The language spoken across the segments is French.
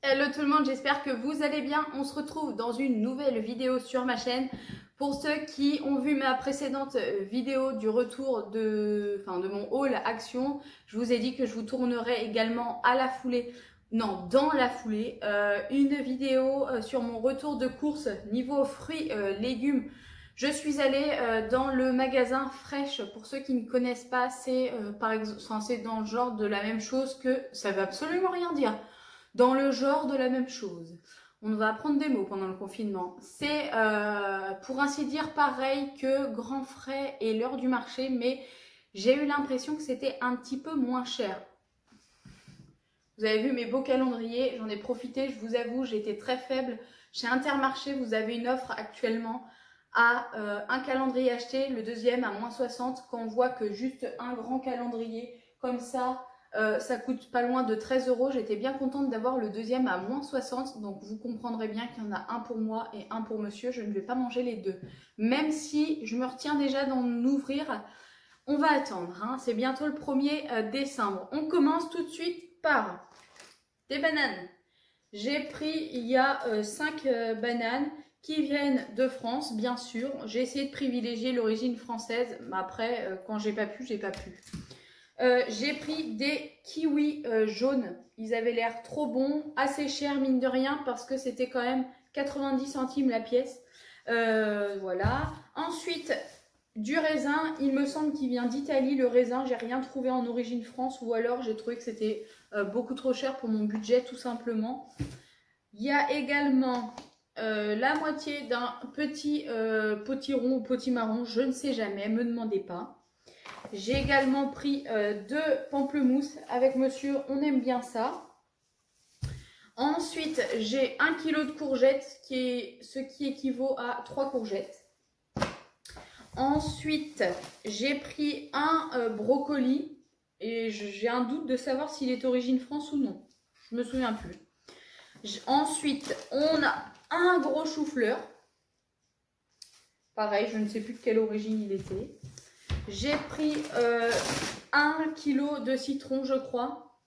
Hello tout le monde, j'espère que vous allez bien. On se retrouve dans une nouvelle vidéo sur ma chaîne. Pour ceux qui ont vu ma précédente vidéo du retour de mon haul action, je vous ai dit que je vous tournerai également à la foulée, non, dans la foulée, une vidéo sur mon retour de course niveau fruits, légumes. Je suis allée dans le magasin Fresh. Pour ceux qui ne connaissent pas, c'est par exemple, c'est dans le genre de la même chose que, ça veut absolument rien dire. Dans le genre de la même chose. On va apprendre des mots pendant le confinement. C'est pour ainsi dire pareil que Grand Frais et l'heure du marché, mais j'ai eu l'impression que c'était un petit peu moins cher. Vous avez vu mes beaux calendriers, j'en ai profité, je vous avoue, j'ai été très faible. Chez Intermarché, vous avez une offre actuellement à un calendrier acheté, le deuxième à moins 60, quand on voit que juste un grand calendrier comme ça, ça coûte pas loin de 13 €. J'étais bien contente d'avoir le deuxième à moins 60. Donc vous comprendrez bien qu'il y en a un pour moi et un pour monsieur. Je ne vais pas manger les deux. Même si je me retiens déjà d'en ouvrir, on va attendre. Hein. C'est bientôt le 1er décembre. On commence tout de suite par des bananes. J'ai pris il y a 5 bananes qui viennent de France, bien sûr. J'ai essayé de privilégier l'origine française. Mais après, quand j'ai pas pu, j'ai pas pu. J'ai pris des kiwis jaunes. Ils avaient l'air trop bons, assez chers mine de rien parce que c'était quand même 90 centimes la pièce. Voilà. Ensuite, du raisin. Il me semble qu'il vient d'Italie le raisin. J'ai rien trouvé en origine France ou alors j'ai trouvé que c'était beaucoup trop cher pour mon budget tout simplement. Il y a également la moitié d'un petit potiron ou potimarron. Je ne sais jamais, me demandez pas. J'ai également pris 2 pamplemousses avec monsieur, on aime bien ça. Ensuite, j'ai 1 kg de courgettes, ce qui équivaut à 3 courgettes. Ensuite, j'ai pris un brocoli et j'ai un doute de savoir s'il est d'origine France ou non. Je me souviens plus. Ensuite, on a un gros chou-fleur. Pareil, je ne sais plus de quelle origine il était. J'ai pris 1 kg de citron, je crois.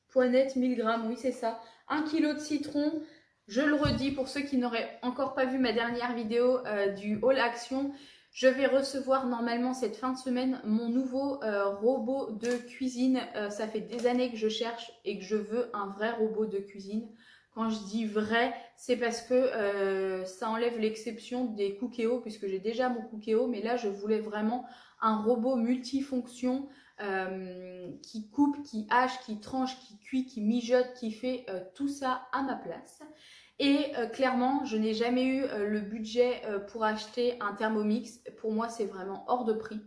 Poinette, 1000 grammes, oui, c'est ça. 1 kg de citron. Je le redis pour ceux qui n'auraient encore pas vu ma dernière vidéo du haul action. Je vais recevoir normalement cette fin de semaine mon nouveau robot de cuisine. Ça fait des années que je cherche et que je veux un vrai robot de cuisine. Quand je dis vrai, c'est parce que ça enlève l'exception des Cookéo, puisque j'ai déjà mon Cookéo, mais là je voulais vraiment un robot multifonction qui coupe, qui hache, qui tranche, qui cuit, qui mijote, qui fait tout ça à ma place. Et clairement, je n'ai jamais eu le budget pour acheter un Thermomix. Pour moi, c'est vraiment hors de prix.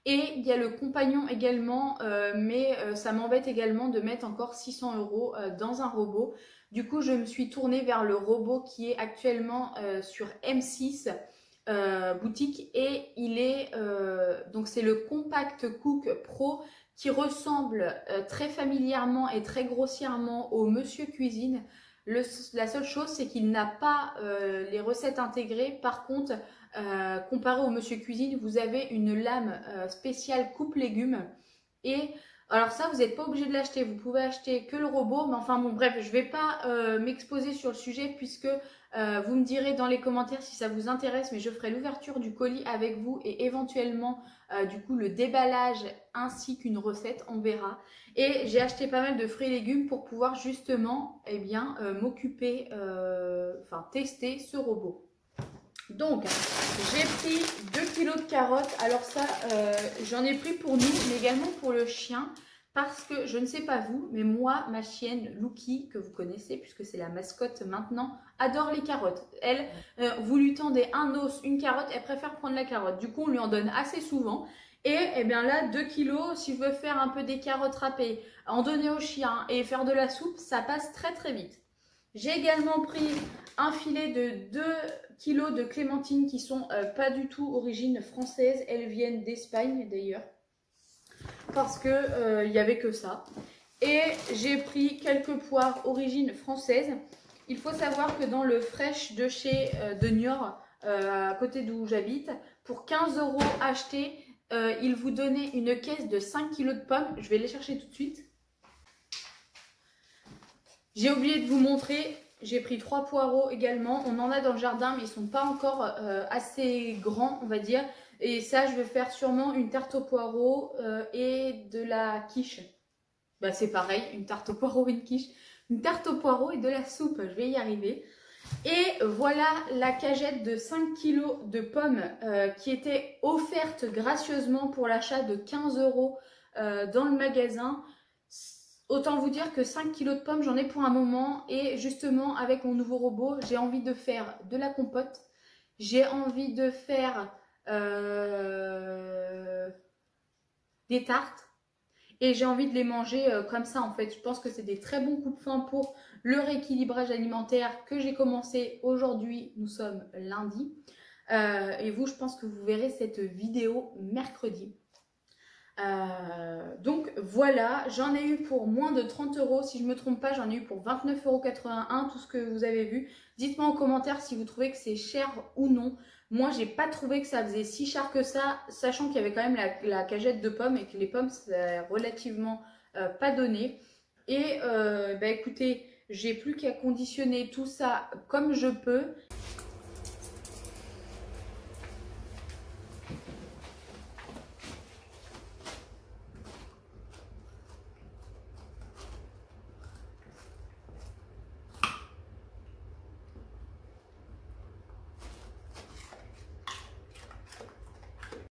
Et il y a le compagnon également, mais ça m'embête également de mettre encore 600 € dans un robot. Du coup, je me suis tournée vers le robot qui est actuellement sur M6 boutique et il est donc c'est le Compact Cook Pro qui ressemble très familièrement et très grossièrement au Monsieur Cuisine. La seule chose, c'est qu'il n'a pas les recettes intégrées. Par contre, comparé au Monsieur Cuisine, vous avez une lame spéciale coupe légumes. Et alors ça, vous n'êtes pas obligé de l'acheter. Vous pouvez acheter que le robot. Mais enfin bon, bref, je ne vais pas m'exposer sur le sujet puisque vous me direz dans les commentaires si ça vous intéresse. Mais je ferai l'ouverture du colis avec vous et éventuellement du coup le déballage ainsi qu'une recette, on verra. Et j'ai acheté pas mal de fruits et légumes pour pouvoir justement m'occuper, tester ce robot. Donc, j'ai pris 2 kg de carottes. Alors ça, j'en ai pris pour nous, mais également pour le chien. Parce que, je ne sais pas vous, mais moi, ma chienne Lucky, que vous connaissez, puisque c'est la mascotte maintenant, adore les carottes. Elle, vous lui tendez un os, une carotte, elle préfère prendre la carotte. Du coup, on lui en donne assez souvent. Et eh bien là, 2 kilos, si je veux faire un peu des carottes râpées, en donner au chien et faire de la soupe, ça passe très très vite. J'ai également pris un filet de 2 kilos de clémentines qui sont pas du tout origine française. Elles viennent d'Espagne d'ailleurs. Parce que il n'y avait que ça. Et j'ai pris quelques poires origine française. Il faut savoir que dans le Fresh de chez de Niort, à côté d'où j'habite, pour 15 € achetés, ils vous donnaient une caisse de 5 kilos de pommes. Je vais les chercher tout de suite. J'ai oublié de vous montrer, j'ai pris 3 poireaux également. On en a dans le jardin, mais ils ne sont pas encore assez grands, on va dire. Et ça, je vais faire sûrement une tarte aux poireaux et de la quiche. Bah, c'est pareil, une tarte aux poireaux et une quiche. Une tarte aux poireaux et de la soupe, je vais y arriver. Et voilà la cagette de 5 kg de pommes qui était offerte gracieusement pour l'achat de 15 € dans le magasin. Autant vous dire que 5 kg de pommes, j'en ai pour un moment. Et justement, avec mon nouveau robot, j'ai envie de faire de la compote. J'ai envie de faire des tartes. Et j'ai envie de les manger comme ça en fait. Je pense que c'est des très bons coups de fin pour le rééquilibrage alimentaire que j'ai commencé aujourd'hui. Nous sommes lundi. Et vous, je pense que vous verrez cette vidéo mercredi. Donc voilà, j'en ai eu pour moins de 30 €. Si je ne me trompe pas, j'en ai eu pour 29,81 €, tout ce que vous avez vu. Dites-moi en commentaire si vous trouvez que c'est cher ou non. Moi, j'ai pas trouvé que ça faisait si cher que ça, sachant qu'il y avait quand même la cagette de pommes et que les pommes, c'est relativement pas donné. Et bah écoutez, j'ai plus qu'à conditionner tout ça comme je peux.